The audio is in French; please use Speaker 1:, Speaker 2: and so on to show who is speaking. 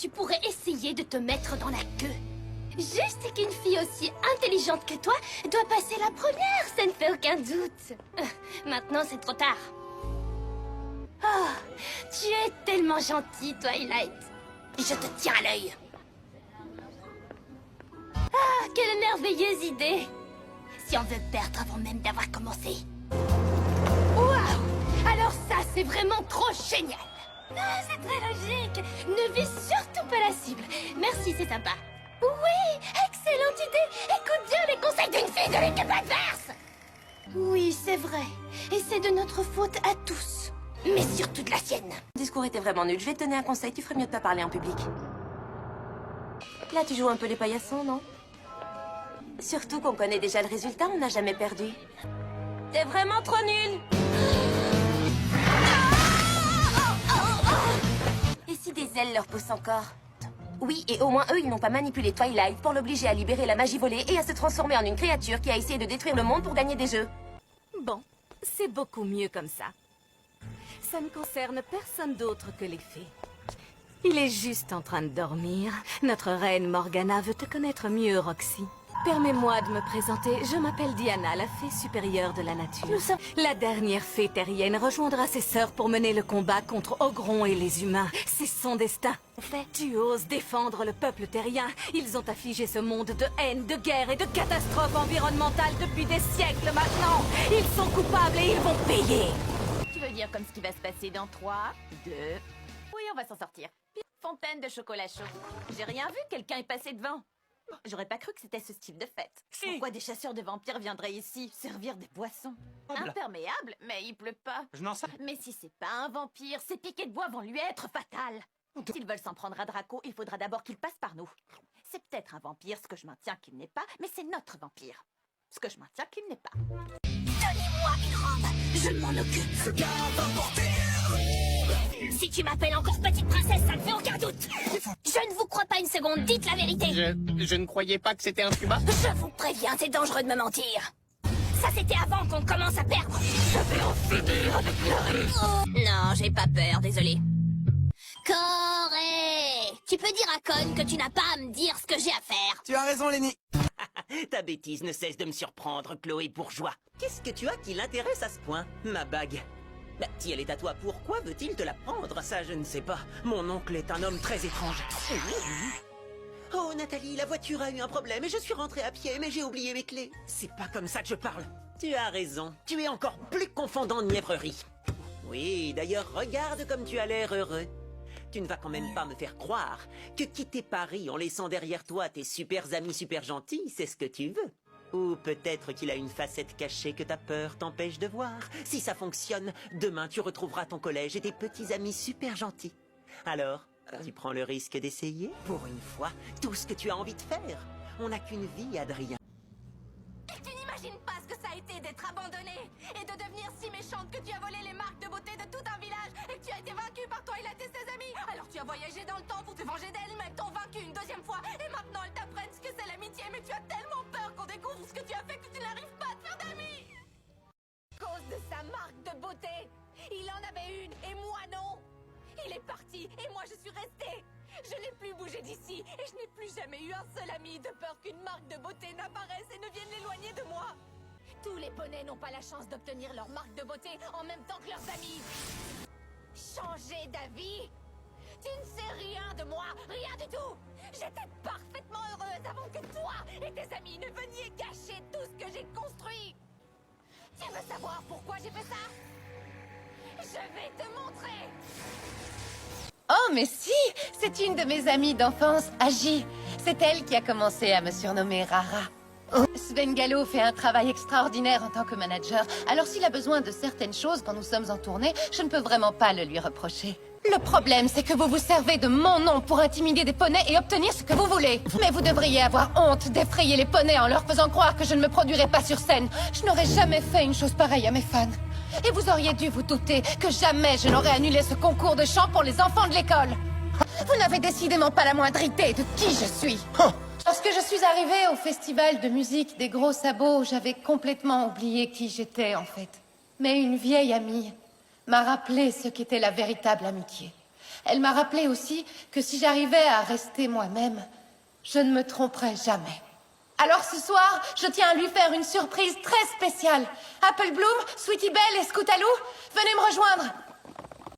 Speaker 1: Tu pourrais essayer de te mettre dans la queue. Juste qu'une fille aussi intelligente que toi doit passer la première, ça ne fait aucun doute. Maintenant, c'est trop tard. Oh, tu es tellement gentille, Twilight. Je te tiens à l'œil. Ah, quelle merveilleuse idée. Si on veut perdre avant même d'avoir commencé. Waouh! Alors ça, c'est vraiment trop génial. Ah, c'est très logique. Ne vis surtout pas la cible. Merci, c'est sympa. Oui, excellente idée. Écoute bien les conseils d'une fille de l'équipe adverse. Oui, c'est vrai. Et c'est de notre faute à tous. Mais surtout de la sienne.
Speaker 2: Le discours était vraiment nul. Je vais te donner un conseil. Tu ferais mieux de pas parler en public. Là, tu joues un peu les paillassons, non? Surtout qu'on connaît déjà le résultat. On n'a jamais perdu. T'es vraiment trop nul. Et si des ailes leur poussent encore? Oui, et au moins eux, ils n'ont pas manipulé Twilight pour l'obliger à libérer la magie volée et à se transformer en une créature qui a essayé de détruire le monde pour gagner des jeux.
Speaker 3: Bon, c'est beaucoup mieux comme ça. Ça ne concerne personne d'autre que les fées. Il est juste en train de dormir. Notre reine Morgana veut te connaître mieux, Roxy. Permets-moi de me présenter. Je m'appelle Diana, la fée supérieure de la nature. La dernière fée terrienne rejoindra ses sœurs pour mener le combat contre Ogron et les humains. C'est son destin. Tu oses défendre le peuple terrien. Ils ont affligé ce monde de haine, de guerre et de catastrophes environnementales depuis des siècles maintenant. Ils sont coupables et ils vont payer.
Speaker 4: Tu veux dire comme ce qui va se passer dans 3, 2... Oui, on va s'en sortir. Puis, fontaine de chocolat chaud. J'ai rien vu, quelqu'un est passé devant. J'aurais pas cru que c'était ce style de fête. Pourquoi des chasseurs de vampires viendraient ici servir des boissons? Imperméable, mais il pleut pas.
Speaker 5: Je n'en sais.
Speaker 4: Mais si c'est pas un vampire, ces piquets de bois vont lui être fatales. S'ils veulent s'en prendre à Draco, il faudra d'abord qu'il passe par nous. C'est peut-être un vampire, ce que je maintiens qu'il n'est pas, mais c'est notre vampire. Ce que je maintiens qu'il n'est pas.
Speaker 1: Donnez-moi une robe, je m'en occupe. Si tu m'appelles encore petite princesse, ça ne fait aucun doute. Je ne vous crois pas une seconde, dites la vérité.
Speaker 5: Je ne croyais pas que c'était un tuba.
Speaker 1: Je vous préviens, c'est dangereux de me mentir. Ça, c'était avant qu'on commence à perdre. Je vais en finir avec pleurer. Oh, non, j'ai pas peur, désolé. Corée, tu peux dire à Con que tu n'as pas à me dire ce que j'ai à faire.
Speaker 6: Tu as raison, Lenny.
Speaker 7: Ta bêtise ne cesse de me surprendre, Chloé Bourgeois. Qu'est-ce que tu as qui l'intéresse à ce point? Ma bague. Bah, si elle est à toi, pourquoi veut-il te la prendre? Ça, je ne sais pas. Mon oncle est un homme très étrange. Oh, Nathalie, la voiture a eu un problème et je suis rentrée à pied, mais j'ai oublié mes clés. C'est pas comme ça que je parle. Tu as raison. Tu es encore plus confondant nièvrerie. Oui, d'ailleurs, regarde comme tu as l'air heureux. Tu ne vas quand même pas me faire croire que quitter Paris en laissant derrière toi tes super amis super gentils, c'est ce que tu veux. Ou peut-être qu'il a une facette cachée que ta peur t'empêche de voir. Si ça fonctionne, demain tu retrouveras ton collège et tes petits amis super gentils. Alors, tu prends le risque d'essayer, pour une fois, tout ce que tu as envie de faire. On n'a qu'une vie, Adrien.
Speaker 4: Tu n'imagines pas ce que ça a été d'être abandonnée et de devenir si méchante que tu as volé les marques de beauté de tout un village et que tu as été vaincue par Twilight et ses amis. Alors tu as voyagé dans le temps pour te venger d'elle, mais elles t'ont vaincu une deuxième fois et maintenant elles t'apprennent ce que c'est l'amitié, mais tu as tellement peur qu'on découvre ce que tu as fait que tu n'arrives pas à te faire d'amis. À cause de sa marque de beauté, il en avait une et moi non. Il est parti et moi je suis restée. Je n'ai plus bougé d'ici et je n'ai plus jamais eu un seul ami de peur qu'une marque de beauté n'apparaisse et ne vienne l'éloigner de moi. Tous les poneys n'ont pas la chance d'obtenir leur marque de beauté en même temps que leurs amis. Changer d'avis? Tu ne sais rien de moi, rien du tout. J'étais parfaitement heureuse avant que toi et tes amis ne veniez gâcher tout ce que j'ai construit. Tu veux savoir pourquoi j'ai fait ça? Je vais te montrer.
Speaker 8: Oh, mais si! C'est une de mes amies d'enfance, Agi. C'est elle qui a commencé à me surnommer Rara. Oh, Sven Gallo fait un travail extraordinaire en tant que manager. Alors s'il a besoin de certaines choses quand nous sommes en tournée, je ne peux vraiment pas le lui reprocher. Le problème, c'est que vous vous servez de mon nom pour intimider des poneys et obtenir ce que vous voulez. Mais vous devriez avoir honte d'effrayer les poneys en leur faisant croire que je ne me produirai pas sur scène. Je n'aurais jamais fait une chose pareille à mes fans. Et vous auriez dû vous douter que jamais je n'aurais annulé ce concours de chant pour les enfants de l'école. Vous n'avez décidément pas la moindre idée de qui je suis. Lorsque je suis arrivée au festival de musique des Gros Sabots, j'avais complètement oublié qui j'étais en fait. Mais une vieille amie m'a rappelé ce qu'était la véritable amitié. Elle m'a rappelé aussi que si j'arrivais à rester moi-même, je ne me tromperais jamais. Alors ce soir, je tiens à lui faire une surprise très spéciale. Apple Bloom, Sweetie Belle et Scootaloo, venez me rejoindre.